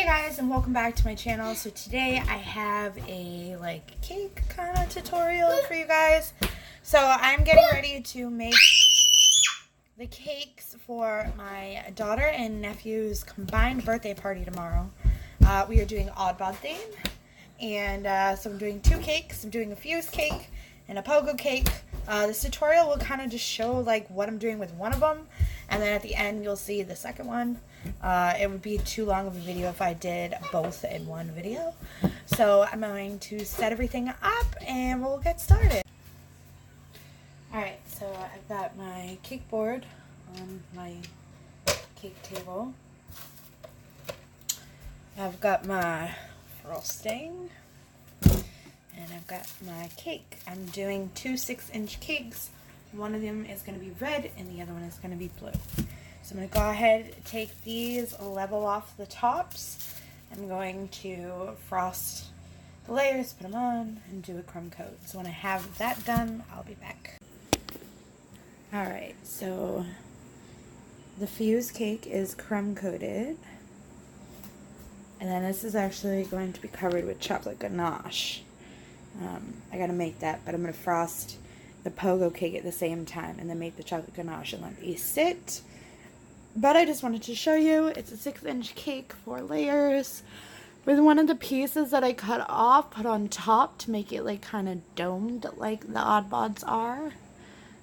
Guys, and welcome back to my channel. So today I have a cake kind of tutorial for you guys. So I'm getting ready to make the cakes for my daughter and nephew's combined birthday party tomorrow. We are doing Oddbods theme, and so I'm doing two cakes. I'm doing a fuse cake and a pogo cake. This tutorial will kind of just show what I'm doing with one of them, and then at the end you'll see the second one. It would be too long of a video if I did both in one video. So I'm going to set everything up and we'll get started. Alright, so I've got my cake board on my cake table. I've got my frosting. And I've got my cake. I'm doing two 6-inch cakes. One of them is going to be red and the other one is going to be blue. So I'm going to go ahead and take these, level off the tops. I'm going to frost the layers, put them on, and do a crumb coat. So when I have that done, I'll be back. Alright, so the fuse cake is crumb coated. And then this is actually going to be covered with chocolate ganache. I gotta make that, but I'm gonna frost the pogo cake at the same time and then make the chocolate ganache and let these sit. But I just wanted to show you, it's a 6-inch cake, 4 layers, with one of the pieces that I cut off put on top to make it kind of domed like the Oddbods are.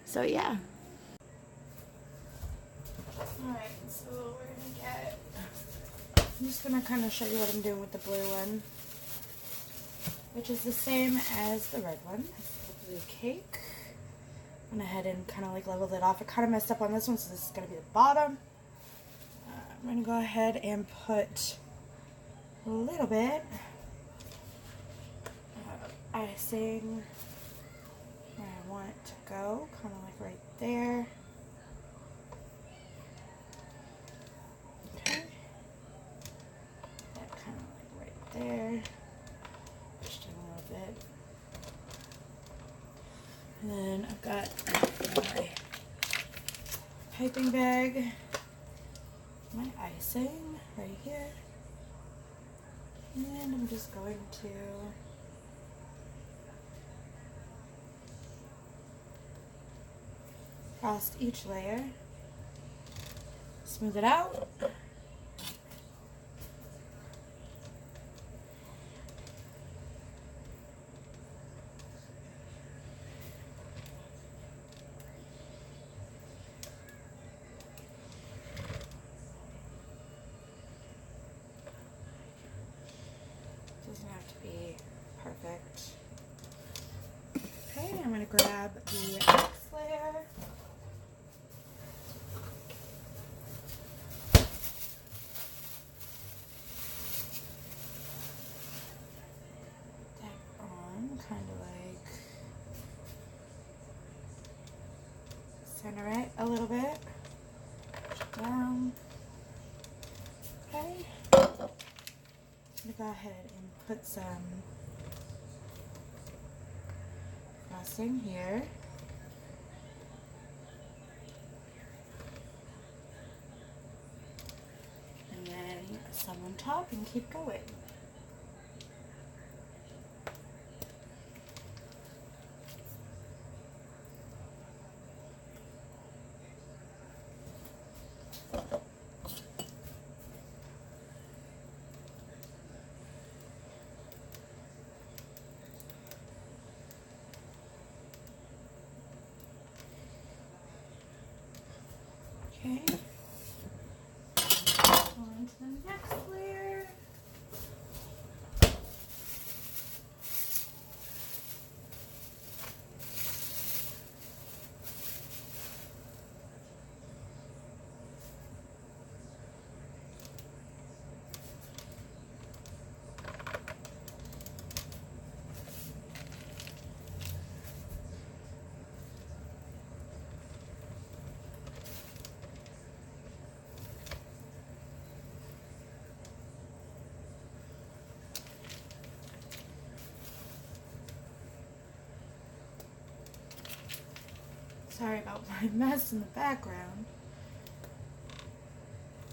So yeah. Alright, so we're gonna get, I'm just gonna kind of show you what I'm doing with the blue one, which is the same as the red one. The blue cake. Went ahead and kind of leveled it off. I kind of messed up on this one, so this is going to be the bottom. I'm going to go ahead and put a little bit of icing where I want it to go, kind of right there. Okay. That kind of right there. Just a little bit. And then I've got my piping bag, my icing right here, and I'm just going to frost each layer, smooth it out. Doesn't have to be perfect. Okay, I'm going to grab the next layer. That on, kind of center it a little bit. Push down. Okay. I'm going to go ahead and put some frosting here. And then some on top and keep going. Okay, on to the next layer. Sorry about my mess in the background.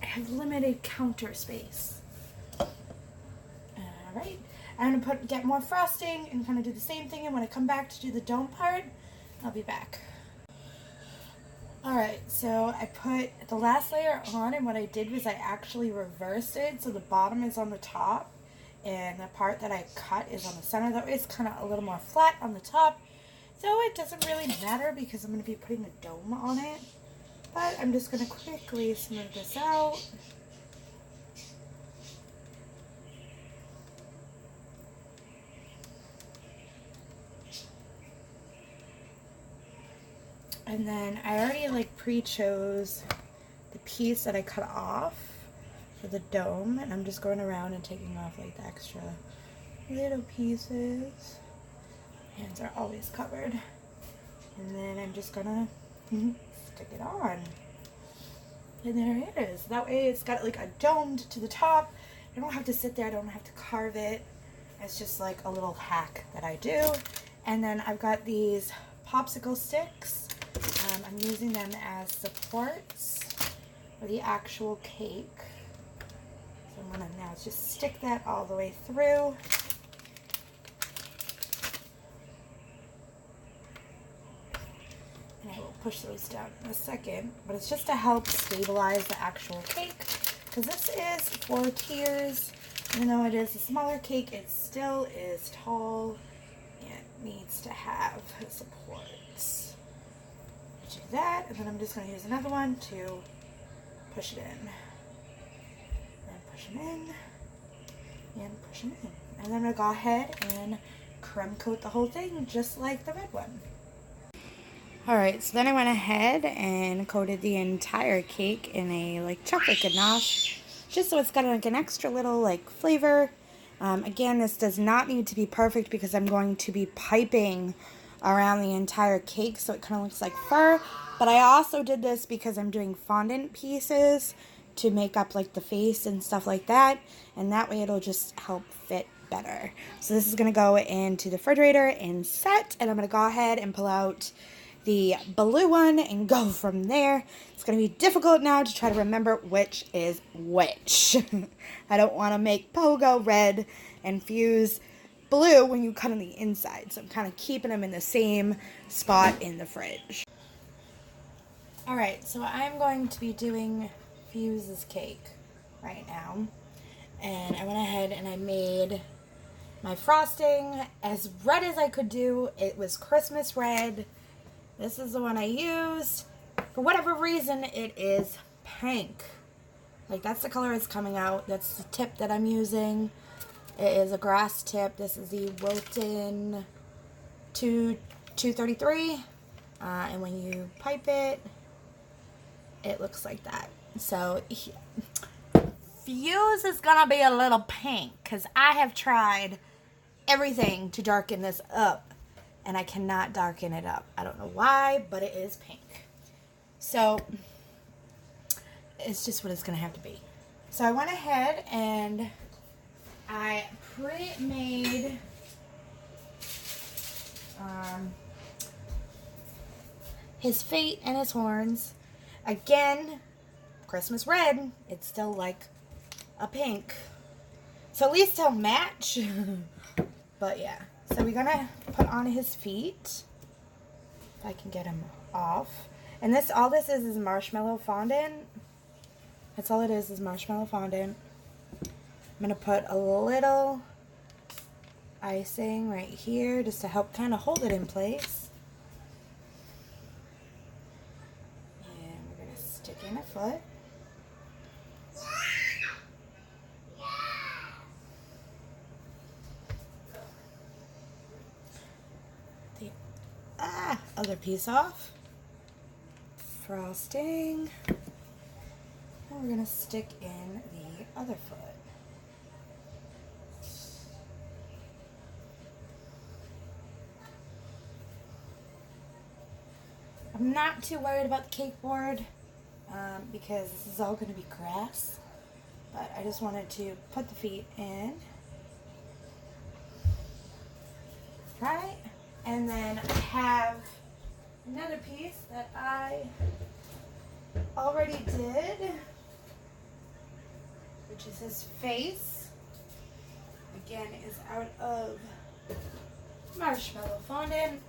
I have limited counter space. Alright, I'm going to get more frosting and kind of do the same thing, and when I come back to do the dome part, I'll be back. Alright, so I put the last layer on, and what I did was I actually reversed it, so the bottom is on the top, and the part that I cut is on the center. That way it's kind of a little more flat on the top, so it doesn't really matter because I'm going to be putting a dome on it. But I'm just going to quickly smooth this out. And then I already like pre-chose the piece that I cut off for the dome, and I'm just going around and taking off like the extra little pieces. Hands are always covered. And then I'm just gonna stick it on. And there it is. That way it's got like a domed to the top. I don't have to sit there, I don't have to carve it. It's just like a little hack that I do. And then I've got these popsicle sticks. I'm using them as supports for the actual cake. So I'm going to now just stick that all the way through. And I will push those down in a second, but it's just to help stabilize the actual cake, because this is 4 tiers. Even though it is a smaller cake, it still is tall and needs to have supports. Do that, and then I'm just going to use another one to push it in. Then push them in, and push them in. And then I'm going to go ahead and creme coat the whole thing, just like the red one. Alright, so then I went ahead and coated the entire cake in a like chocolate ganache, just so it's got like an extra little like flavor. Again, this does not need to be perfect because I'm going to be piping around the entire cake, so it kind of looks like fur. But I also did this because I'm doing fondant pieces to make up like the face and stuff like that, and that way it'll just help fit better. So this is going to go into the refrigerator and set, and I'm going to go ahead and pull out the blue one and go from there. It's going to be difficult now to try to remember which is which. I don't want to make Pogo red and Fuse blue when you cut on the inside, so I'm kind of keeping them in the same spot in the fridge. Alright, so I'm going to be doing Fuse's cake right now, and I went ahead and I made my frosting as red as I could do. It was Christmas red. This is the one I used. For whatever reason, it is pink. Like, that's the color it's coming out. That's the tip that I'm using. It is a grass tip. This is the Wilton 233. And when you pipe it, it looks like that. So, Fuse is going to be a little pink, because I have tried everything to darken this up, and I cannot darken it up. I don't know why, but it is pink. So, it's just what it's going to have to be. So, I went ahead and I pre-made his feet and his horns. Again, Christmas red. It's still like a pink. So at least he'll match. But yeah. So we're going to put on his feet. If I can get him off. And this, all this is marshmallow fondant. That's all it is marshmallow fondant. I'm going to put a little icing right here just to help kind of hold it in place. And we're going to stick in a foot. The other piece off. Frosting. And we're going to stick in the other foot. I'm not too worried about the cake board because this is all going to be grass, but I just wanted to put the feet in. Right? And then I have another piece that I already did, which is his face. again is out of marshmallow fondant.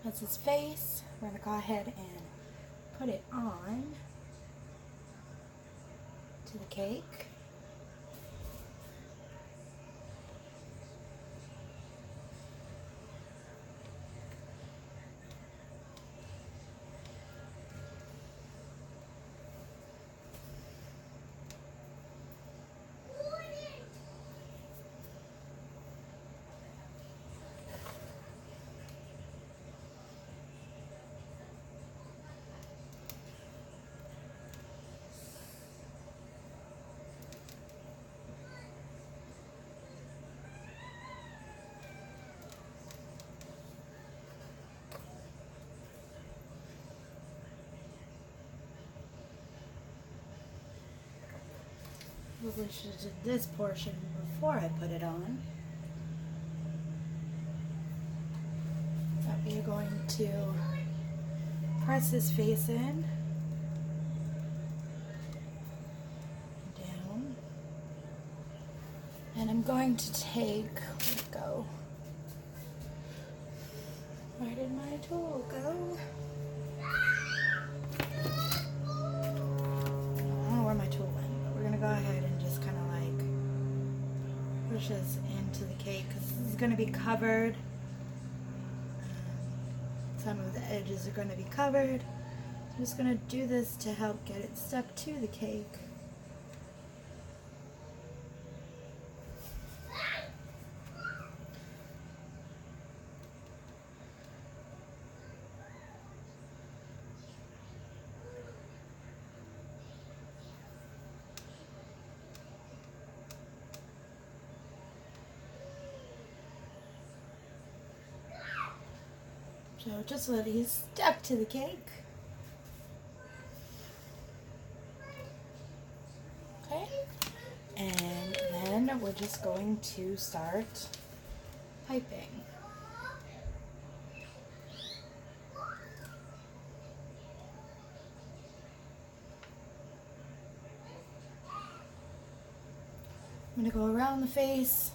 That's his face. We're going to go ahead and put it on to the cake. Probably should have did this portion before I put it on. But we are going to press his face in, down, and I'm going to take, where'd it go? Where did my tool go? I don't know where my tool went, but we're gonna go ahead and just kind of like push this into the cake because this is going to be covered. Some of the edges are going to be covered. I'm just going to do this to help get it stuck to the cake. So just so that he's stuck to the cake. Okay. And then we're just going to start piping. I'm going to go around the face.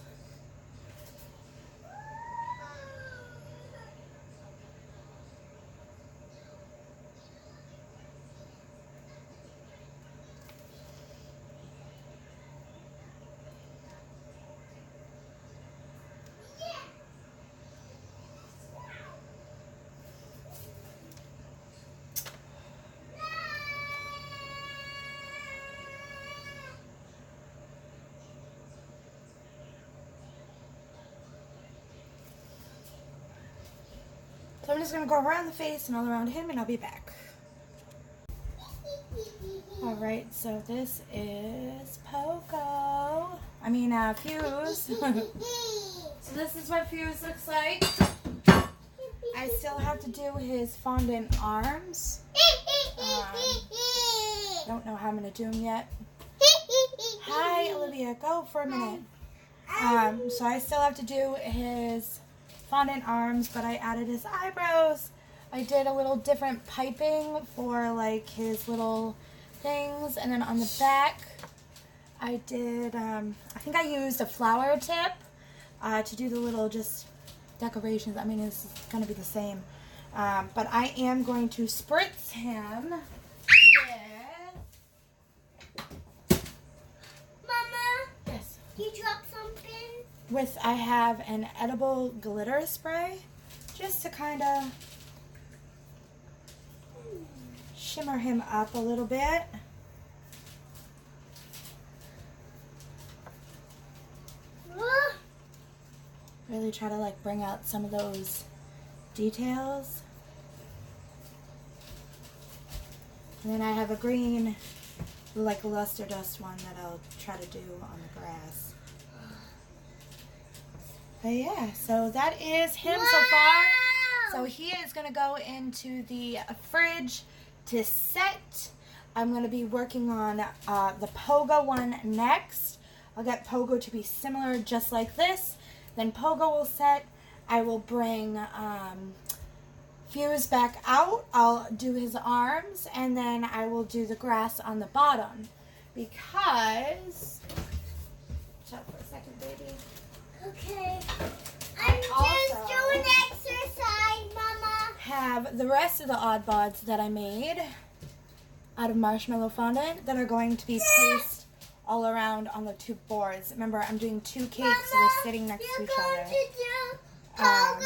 So I'm just going to go around the face and all around him, and I'll be back. Alright, so this is Pogo. Fuse. So this is what Fuse looks like. I still have to do his fondant arms. Don't know how I'm going to do them yet. Hi, Olivia. Go for a minute. So I still have to do his fondant arms, but I added his eyebrows. I did a little different piping for like his little things, and then on the back I did I think I used a flower tip to do the little just decorations. It's gonna be the same, but I am going to spritz him with Mama, yes, you dropped something? I have an edible glitter spray just to kind of shimmer him up a little bit. Really try to like bring out some of those details. And then I have a green, like luster dust one that I'll try to do on the grass. But yeah, so that is him so far. So he is going to go into the fridge to set. I'm going to be working on the Pogo one next. I'll get Pogo to be similar just like this. Then Pogo will set. I will bring Fuse back out. I'll do his arms, and then I will do the grass on the bottom. Because, up for a second, baby. Okay. I'm just doing exercise, Mama. Have the rest of the Oddbods that I made out of marshmallow fondant that are going to be placed all around on the two boards. Remember, I'm doing 2 cakes, Mama, so they're sitting next to each other. You're going to do pogo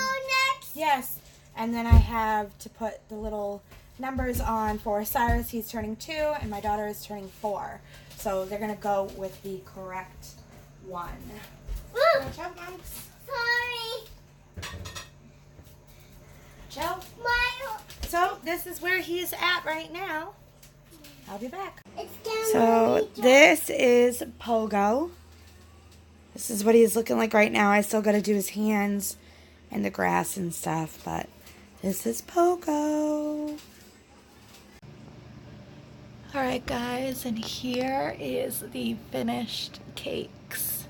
next? Yes, and then I have to put the little numbers on for Cyrus. He's turning 2, and my daughter is turning 4. So they're going to go with the correct one. Woo! Chipmunks. Sorry. Joe? My, So this is where he's at right now. I'll be back. it's down So this is Pogo. This is what he's looking like right now. I still got to do his hands and the grass and stuff, but this is Pogo. Alright guys, and here is the finished cakes.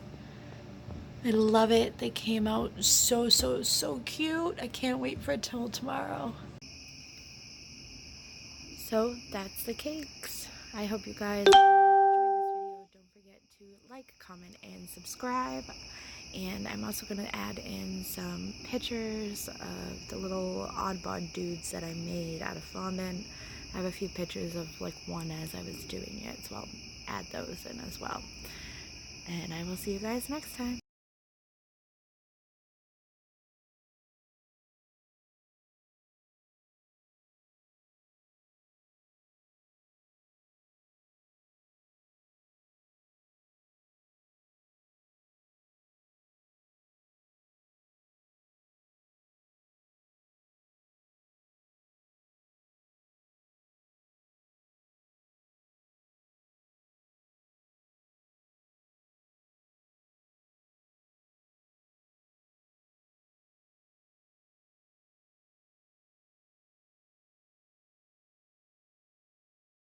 I love it. They came out so cute. I can't wait for it till tomorrow. So that's the cakes. I hope you guys enjoyed this video. Don't forget to like, comment, and subscribe. And I'm also going to add in some pictures of the little Oddbod dudes that I made out of fondant. I have a few pictures of like one as I was doing it, so I'll add those in as well. And I will see you guys next time.